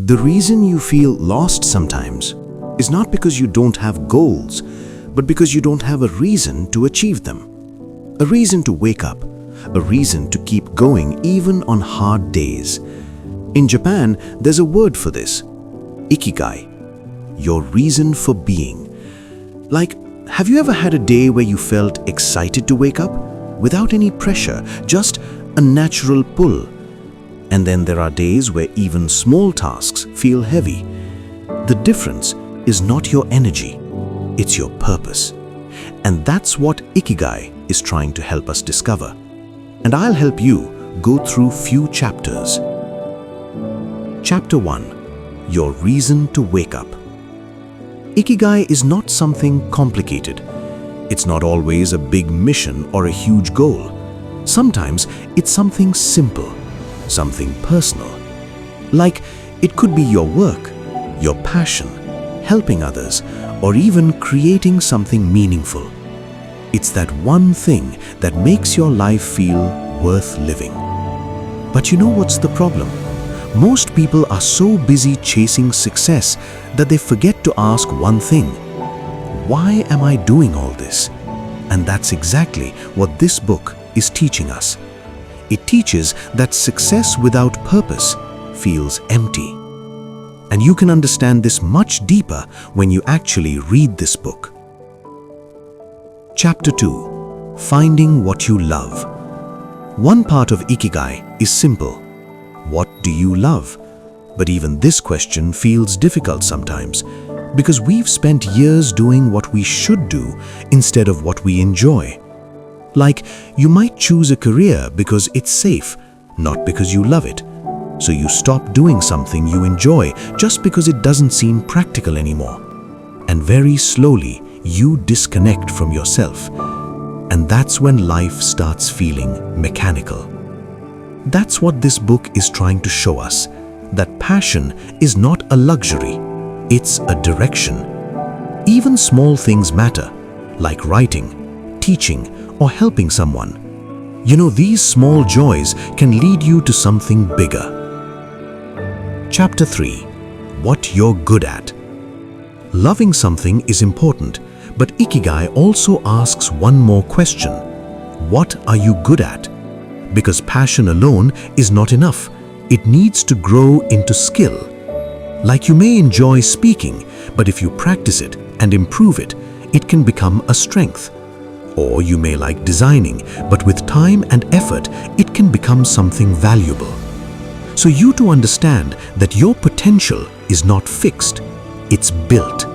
The reason you feel lost sometimes is not because you don't have goals, but because you don't have a reason to achieve them. A reason to wake up, a reason to keep going even on hard days. In Japan, there's a word for this: ikigai, your reason for being. Like, have you ever had a day where you felt excited to wake up? Without any pressure, just a natural pull. And then there are days where even small tasks feel heavy. The difference is not your energy, it's your purpose. And that's what Ikigai is trying to help us discover. And I'll help you go through few chapters. Chapter 1. Your reason to wake up. Ikigai is not something complicated. It's not always a big mission or a huge goal. Sometimes it's something simple, something personal. Like, it could be your work, your passion, helping others, or even creating something meaningful. It's that one thing that makes your life feel worth living. But you know what's the problem? Most people are so busy chasing success that they forget to ask one thing: why am I doing all this? And that's exactly what this book is teaching us. It teaches that success without purpose feels empty. And you can understand this much deeper when you actually read this book. Chapter 2. Finding what you love. One part of Ikigai is simple. What do you love? But even this question feels difficult sometimes, because we've spent years doing what we should do instead of what we enjoy. Like, you might choose a career because it's safe, not because you love it. So you stop doing something you enjoy just because it doesn't seem practical anymore. And very slowly, you disconnect from yourself. And that's when life starts feeling mechanical. That's what this book is trying to show us, that passion is not a luxury, it's a direction. Even small things matter, like writing, teaching, or helping someone. You know, these small joys can lead you to something bigger. Chapter 3. What you're good at. Loving something is important, but Ikigai also asks one more question. What are you good at? Because passion alone is not enough. It needs to grow into skill. Like, you may enjoy speaking, but if you practice it and improve it, it can become a strength. Or you may like designing, but with time and effort, it can become something valuable. So you to understand that your potential is not fixed, it's built.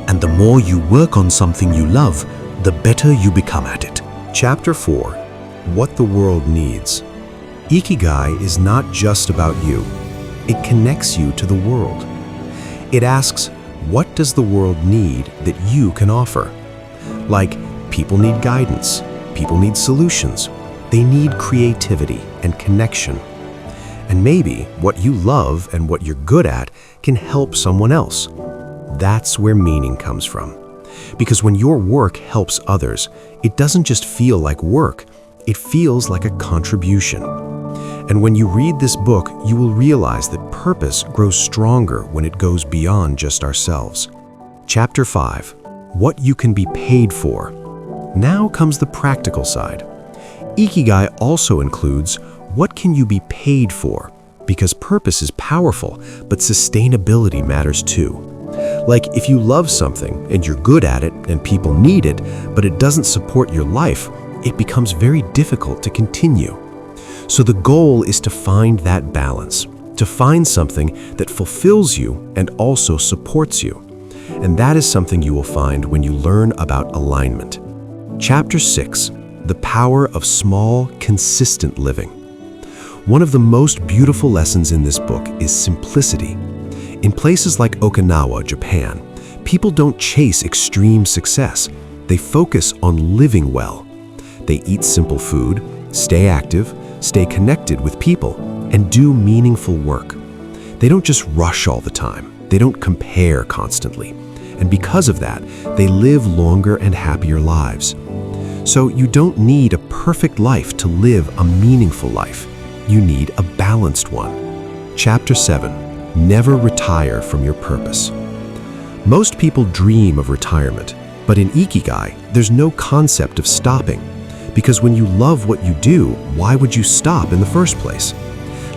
And the more you work on something you love, the better you become at it. Chapter 4. What the world needs. Ikigai is not just about you. It connects you to the world. It asks, what does the world need that you can offer? Like, people need guidance, people need solutions, they need creativity and connection. And maybe what you love and what you're good at can help someone else. That's where meaning comes from. Because when your work helps others, it doesn't just feel like work, it feels like a contribution. And when you read this book, you will realize that purpose grows stronger when it goes beyond just ourselves. Chapter 5. What you can be paid for. Now comes the practical side. Ikigai also includes what can you be paid for, because purpose is powerful, but sustainability matters too. Like, if you love something and you're good at it and people need it, but it doesn't support your life, it becomes very difficult to continue. So the goal is to find that balance, to find something that fulfills you and also supports you. And that is something you will find when you learn about alignment. Chapter 6. The power of small, consistent living. One of the most beautiful lessons in this book is simplicity. In places like Okinawa, Japan, people don't chase extreme success. They focus on living well. They eat simple food, stay active, stay connected with people, and do meaningful work. They don't just rush all the time. They don't compare constantly. And because of that, they live longer and happier lives. So you don't need a perfect life to live a meaningful life. You need a balanced one. Chapter 7. Never retire from your purpose. Most people dream of retirement, but in Ikigai, there's no concept of stopping. Because when you love what you do, why would you stop in the first place?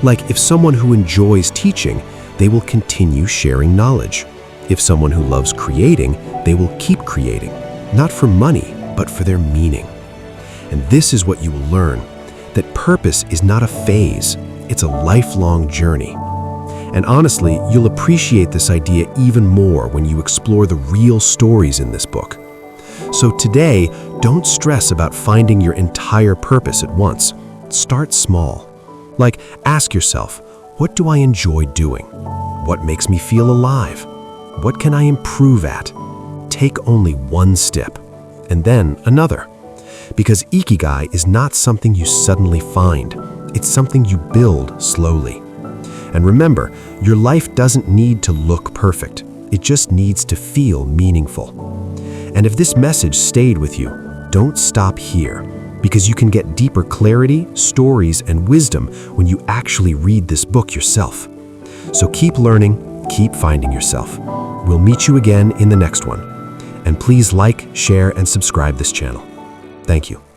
Like if someone who enjoys teaching, they will continue sharing knowledge. If someone who loves creating, they will keep creating, not for money, but for their meaning. And this is what you will learn, that purpose is not a phase, it's a lifelong journey. And honestly, you'll appreciate this idea even more when you explore the real stories in this book. So today, don't stress about finding your entire purpose at once. Start small. Like, ask yourself, what do I enjoy doing? What makes me feel alive? What can I improve at? Take only one step, and then another. Because Ikigai is not something you suddenly find. It's something you build slowly. And remember, your life doesn't need to look perfect. It just needs to feel meaningful. And if this message stayed with you, don't stop here, because you can get deeper clarity, stories, and wisdom when you actually read this book yourself. So keep learning, keep finding yourself. We'll meet you again in the next one. And please like, share, and subscribe this channel. Thank you.